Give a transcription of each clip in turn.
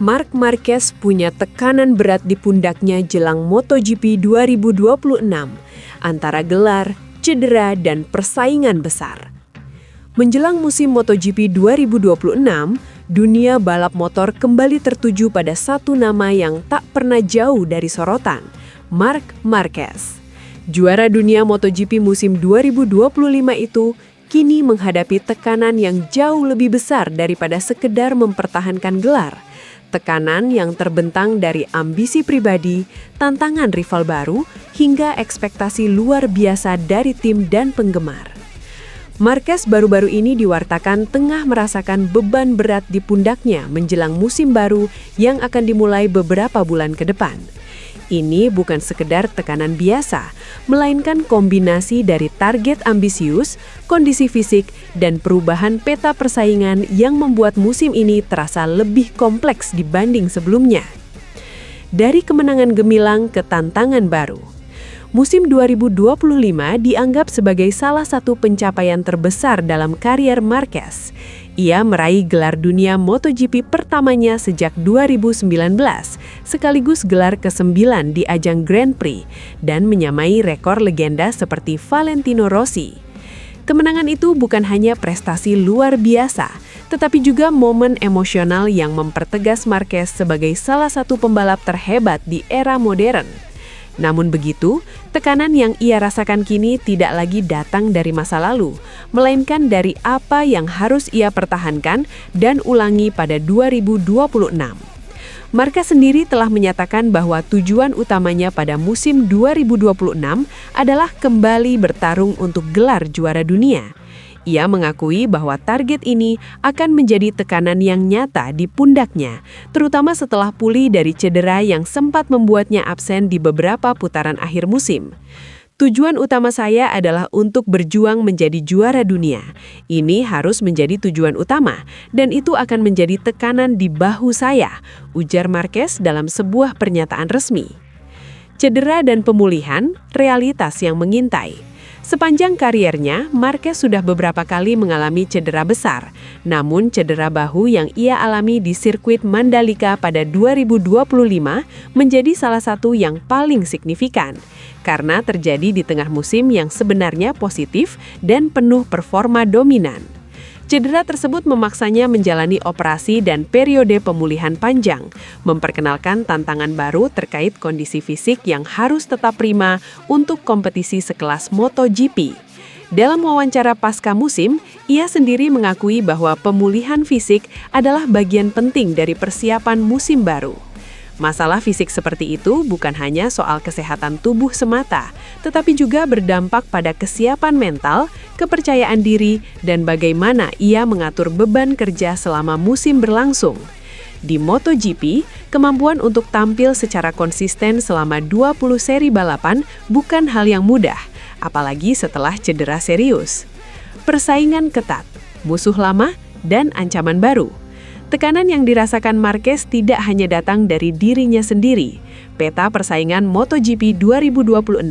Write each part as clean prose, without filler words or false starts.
Marc Marquez punya tekanan berat di pundaknya jelang MotoGP 2026, antara gelar, cedera, dan persaingan besar. Menjelang musim MotoGP 2026, dunia balap motor kembali tertuju pada satu nama yang tak pernah jauh dari sorotan, Marc Marquez. Juara dunia MotoGP musim 2025 itu kini menghadapi tekanan yang jauh lebih besar daripada sekedar mempertahankan gelar. Tekanan yang terbentang dari ambisi pribadi, tantangan rival baru, hingga ekspektasi luar biasa dari tim dan penggemar. Marquez baru-baru ini diwartakan tengah merasakan beban berat di pundaknya menjelang musim baru yang akan dimulai beberapa bulan ke depan. Ini bukan sekedar tekanan biasa, melainkan kombinasi dari target ambisius, kondisi fisik, dan perubahan peta persaingan yang membuat musim ini terasa lebih kompleks dibanding sebelumnya. Dari kemenangan gemilang ke tantangan baru, musim 2025 dianggap sebagai salah satu pencapaian terbesar dalam karier Marquez. Ia meraih gelar dunia MotoGP pertamanya sejak 2019, sekaligus gelar ke-9 di ajang Grand Prix, dan menyamai rekor legenda seperti Valentino Rossi. Kemenangan itu bukan hanya prestasi luar biasa, tetapi juga momen emosional yang mempertegas Marquez sebagai salah satu pembalap terhebat di era modern. Namun begitu, tekanan yang ia rasakan kini tidak lagi datang dari masa lalu, melainkan dari apa yang harus ia pertahankan dan ulangi pada 2026. Marquez sendiri telah menyatakan bahwa tujuan utamanya pada musim 2026 adalah kembali bertarung untuk gelar juara dunia. Ia mengakui bahwa target ini akan menjadi tekanan yang nyata di pundaknya, terutama setelah pulih dari cedera yang sempat membuatnya absen di beberapa putaran akhir musim. Tujuan utama saya adalah untuk berjuang menjadi juara dunia. Ini harus menjadi tujuan utama, dan itu akan menjadi tekanan di bahu saya, ujar Marquez dalam sebuah pernyataan resmi. Cedera dan pemulihan, realitas yang mengintai. Sepanjang kariernya, Marquez sudah beberapa kali mengalami cedera besar. Namun cedera bahu yang ia alami di sirkuit Mandalika pada 2025 menjadi salah satu yang paling signifikan, karena terjadi di tengah musim yang sebenarnya positif dan penuh performa dominan. Cedera tersebut memaksanya menjalani operasi dan periode pemulihan panjang, memperkenalkan tantangan baru terkait kondisi fisik yang harus tetap prima untuk kompetisi sekelas MotoGP. Dalam wawancara pasca musim, ia sendiri mengakui bahwa pemulihan fisik adalah bagian penting dari persiapan musim baru. Masalah fisik seperti itu bukan hanya soal kesehatan tubuh semata, tetapi juga berdampak pada kesiapan mental, kepercayaan diri, dan bagaimana ia mengatur beban kerja selama musim berlangsung. Di MotoGP, kemampuan untuk tampil secara konsisten selama 20 seri balapan bukan hal yang mudah, apalagi setelah cedera serius. Persaingan ketat, musuh lama, dan ancaman baru. Tekanan yang dirasakan Marquez tidak hanya datang dari dirinya sendiri. Peta persaingan MotoGP 2026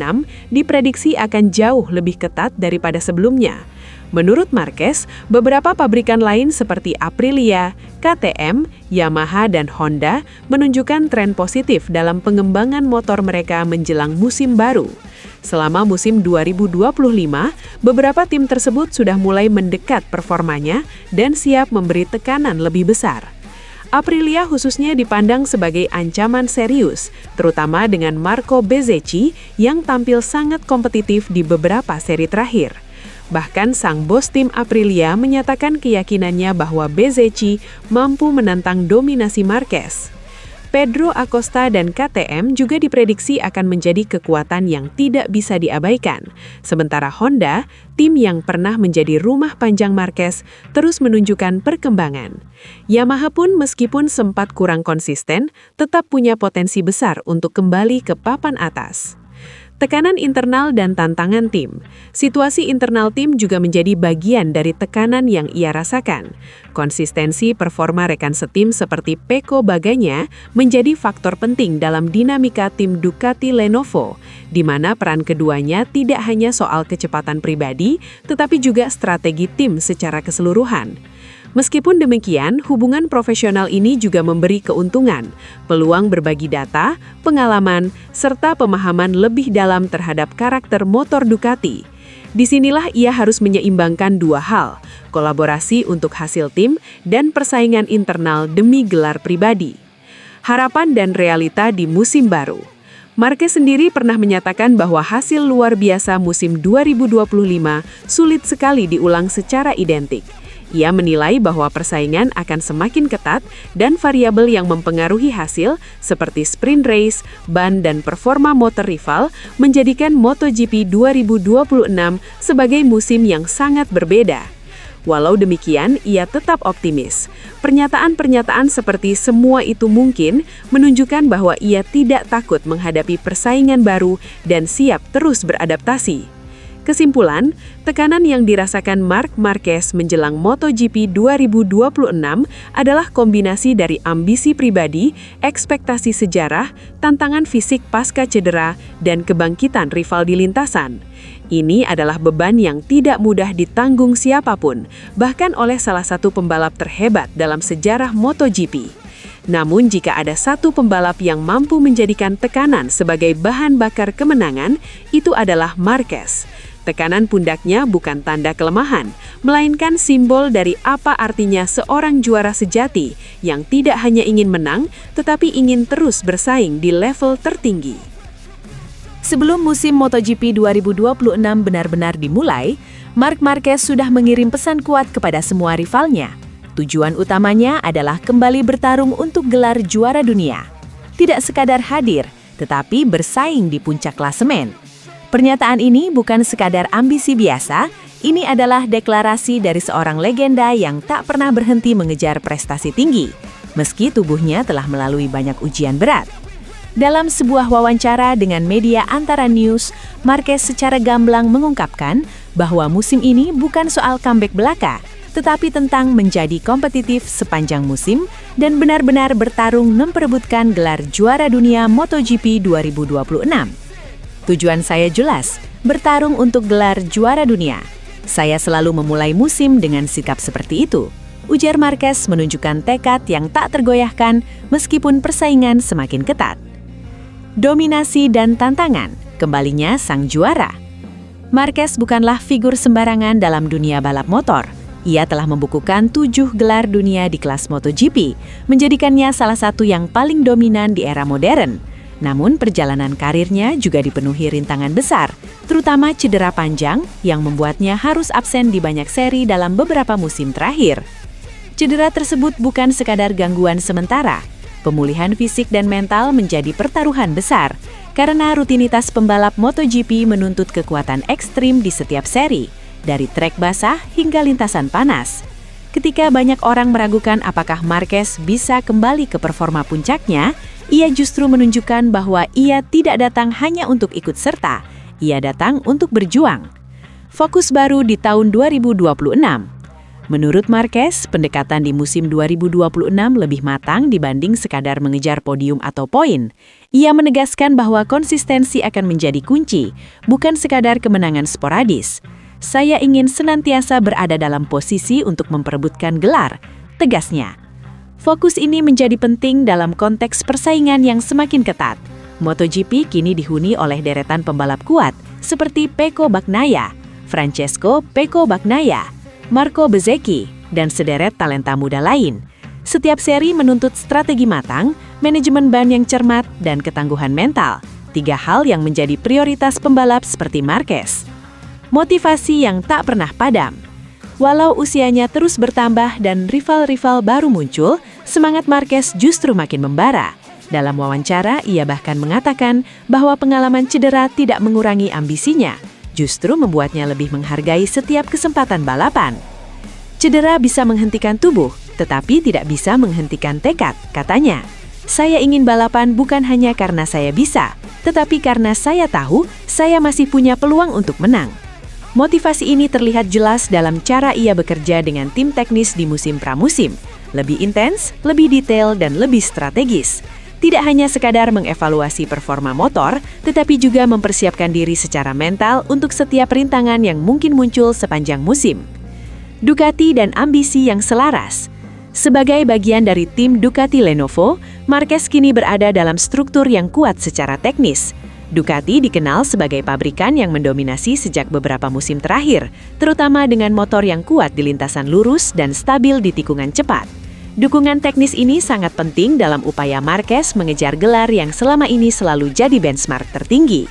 diprediksi akan jauh lebih ketat daripada sebelumnya. Menurut Marquez, beberapa pabrikan lain seperti Aprilia, KTM, Yamaha, dan Honda menunjukkan tren positif dalam pengembangan motor mereka menjelang musim baru. Selama musim 2025, beberapa tim tersebut sudah mulai mendekat performanya dan siap memberi tekanan lebih besar. Aprilia khususnya dipandang sebagai ancaman serius, terutama dengan Marco Bezzecchi yang tampil sangat kompetitif di beberapa seri terakhir. Bahkan sang bos tim Aprilia menyatakan keyakinannya bahwa Bezzecchi mampu menantang dominasi Marquez. Pedro Acosta dan KTM juga diprediksi akan menjadi kekuatan yang tidak bisa diabaikan. Sementara Honda, tim yang pernah menjadi rumah panjang Marquez, terus menunjukkan perkembangan. Yamaha pun meskipun sempat kurang konsisten, tetap punya potensi besar untuk kembali ke papan atas. Tekanan internal dan tantangan tim. Situasi internal tim juga menjadi bagian dari tekanan yang ia rasakan. Konsistensi performa rekan setim seperti Pecco Bagnaia menjadi faktor penting dalam dinamika tim Ducati Lenovo, di mana peran keduanya tidak hanya soal kecepatan pribadi, tetapi juga strategi tim secara keseluruhan. Meskipun demikian, hubungan profesional ini juga memberi keuntungan, peluang berbagi data, pengalaman, serta pemahaman lebih dalam terhadap karakter motor Ducati. Disinilah ia harus menyeimbangkan dua hal, kolaborasi untuk hasil tim dan persaingan internal demi gelar pribadi. Harapan dan realita di musim baru. Marquez sendiri pernah menyatakan bahwa hasil luar biasa musim 2025 sulit sekali diulang secara identik. Ia menilai bahwa persaingan akan semakin ketat dan variabel yang mempengaruhi hasil seperti sprint race, ban, dan performa motor rival menjadikan MotoGP 2026 sebagai musim yang sangat berbeda. Walau demikian, ia tetap optimis. Pernyataan-pernyataan seperti semua itu mungkin menunjukkan bahwa ia tidak takut menghadapi persaingan baru dan siap terus beradaptasi. Kesimpulan, tekanan yang dirasakan Marc Marquez menjelang MotoGP 2026 adalah kombinasi dari ambisi pribadi, ekspektasi sejarah, tantangan fisik pasca cedera, dan kebangkitan rival di lintasan. Ini adalah beban yang tidak mudah ditanggung siapapun, bahkan oleh salah satu pembalap terhebat dalam sejarah MotoGP. Namun jika ada satu pembalap yang mampu menjadikan tekanan sebagai bahan bakar kemenangan, itu adalah Marquez. Tekanan pundaknya bukan tanda kelemahan, melainkan simbol dari apa artinya seorang juara sejati yang tidak hanya ingin menang, tetapi ingin terus bersaing di level tertinggi. Sebelum musim MotoGP 2026 benar-benar dimulai, Marc Marquez sudah mengirim pesan kuat kepada semua rivalnya. Tujuan utamanya adalah kembali bertarung untuk gelar juara dunia. Tidak sekadar hadir, tetapi bersaing di puncak klasemen. Pernyataan ini bukan sekadar ambisi biasa, ini adalah deklarasi dari seorang legenda yang tak pernah berhenti mengejar prestasi tinggi, meski tubuhnya telah melalui banyak ujian berat. Dalam sebuah wawancara dengan media Antara News, Marquez secara gamblang mengungkapkan bahwa musim ini bukan soal comeback belaka, tetapi tentang menjadi kompetitif sepanjang musim dan benar-benar bertarung memperebutkan gelar juara dunia MotoGP 2026. Tujuan saya jelas, bertarung untuk gelar juara dunia. Saya selalu memulai musim dengan sikap seperti itu. Ujar Marquez menunjukkan tekad yang tak tergoyahkan meskipun persaingan semakin ketat. Dominasi dan tantangan, kembalinya sang juara. Marquez bukanlah figur sembarangan dalam dunia balap motor. Ia telah membukukan 7 gelar dunia di kelas MotoGP, menjadikannya salah satu yang paling dominan di era modern. Namun perjalanan karirnya juga dipenuhi rintangan besar, terutama cedera panjang yang membuatnya harus absen di banyak seri dalam beberapa musim terakhir. Cedera tersebut bukan sekadar gangguan sementara. Pemulihan fisik dan mental menjadi pertaruhan besar, karena rutinitas pembalap MotoGP menuntut kekuatan ekstrim di setiap seri, dari trek basah hingga lintasan panas. Ketika banyak orang meragukan apakah Marquez bisa kembali ke performa puncaknya, ia justru menunjukkan bahwa ia tidak datang hanya untuk ikut serta, ia datang untuk berjuang. Fokus baru di tahun 2026. Menurut Marquez, pendekatan di musim 2026 lebih matang dibanding sekadar mengejar podium atau poin. Ia menegaskan bahwa konsistensi akan menjadi kunci, bukan sekadar kemenangan sporadis. Saya ingin senantiasa berada dalam posisi untuk memperebutkan gelar, tegasnya. Fokus ini menjadi penting dalam konteks persaingan yang semakin ketat. MotoGP kini dihuni oleh deretan pembalap kuat seperti Pecco Bagnaia, Francesco Pecco Bagnaia, Marco Bezzecchi, dan sederet talenta muda lain. Setiap seri menuntut strategi matang, manajemen ban yang cermat, dan ketangguhan mental. 3 hal yang menjadi prioritas pembalap seperti Marquez. Motivasi yang tak pernah padam. Walau usianya terus bertambah dan rival-rival baru muncul, semangat Marquez justru makin membara. Dalam wawancara, ia bahkan mengatakan bahwa pengalaman cedera tidak mengurangi ambisinya, justru membuatnya lebih menghargai setiap kesempatan balapan. Cedera bisa menghentikan tubuh, tetapi tidak bisa menghentikan tekad, katanya. Saya ingin balapan bukan hanya karena saya bisa, tetapi karena saya tahu saya masih punya peluang untuk menang. Motivasi ini terlihat jelas dalam cara ia bekerja dengan tim teknis di musim pramusim. Lebih intens, lebih detail, dan lebih strategis. Tidak hanya sekadar mengevaluasi performa motor, tetapi juga mempersiapkan diri secara mental untuk setiap rintangan yang mungkin muncul sepanjang musim. Ducati dan ambisi yang selaras. Sebagai bagian dari tim Ducati Lenovo, Marquez kini berada dalam struktur yang kuat secara teknis. Ducati dikenal sebagai pabrikan yang mendominasi sejak beberapa musim terakhir, terutama dengan motor yang kuat di lintasan lurus dan stabil di tikungan cepat. Dukungan teknis ini sangat penting dalam upaya Marquez mengejar gelar yang selama ini selalu jadi benchmark tertinggi.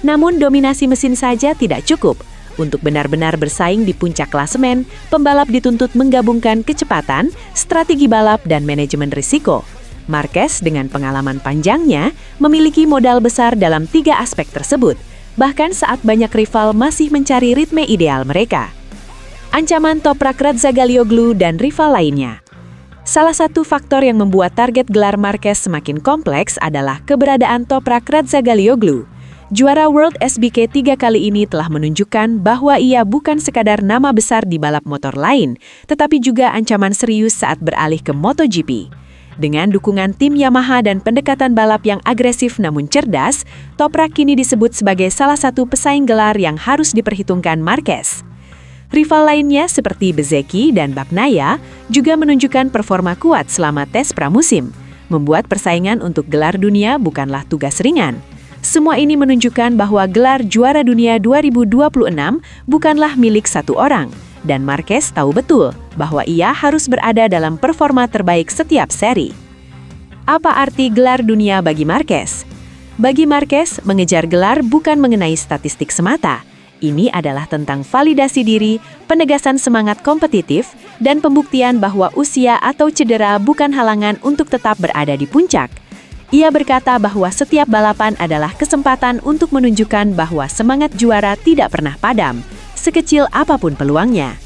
Namun dominasi mesin saja tidak cukup. Untuk benar-benar bersaing di puncak klasemen, pembalap dituntut menggabungkan kecepatan, strategi balap, dan manajemen risiko. Marquez dengan pengalaman panjangnya memiliki modal besar dalam 3 aspek tersebut, bahkan saat banyak rival masih mencari ritme ideal mereka. Ancaman Toprak Razgatlioglu dan rival lainnya. Salah satu faktor yang membuat target gelar Marquez semakin kompleks adalah keberadaan Toprak Razgatlioglu. Juara World SBK 3 kali ini telah menunjukkan bahwa ia bukan sekadar nama besar di balap motor lain, tetapi juga ancaman serius saat beralih ke MotoGP. Dengan dukungan tim Yamaha dan pendekatan balap yang agresif namun cerdas, Toprak kini disebut sebagai salah satu pesaing gelar yang harus diperhitungkan Marquez. Rival lainnya seperti Bezzecchi dan Bagnaia juga menunjukkan performa kuat selama tes pramusim, membuat persaingan untuk gelar dunia bukanlah tugas ringan. Semua ini menunjukkan bahwa gelar juara dunia 2026 bukanlah milik satu orang, dan Marquez tahu betul bahwa ia harus berada dalam performa terbaik setiap seri. Apa arti gelar dunia bagi Marquez? Bagi Marquez, mengejar gelar bukan mengenai statistik semata. Ini adalah tentang validasi diri, penegasan semangat kompetitif, dan pembuktian bahwa usia atau cedera bukan halangan untuk tetap berada di puncak. Ia berkata bahwa setiap balapan adalah kesempatan untuk menunjukkan bahwa semangat juara tidak pernah padam, sekecil apapun peluangnya.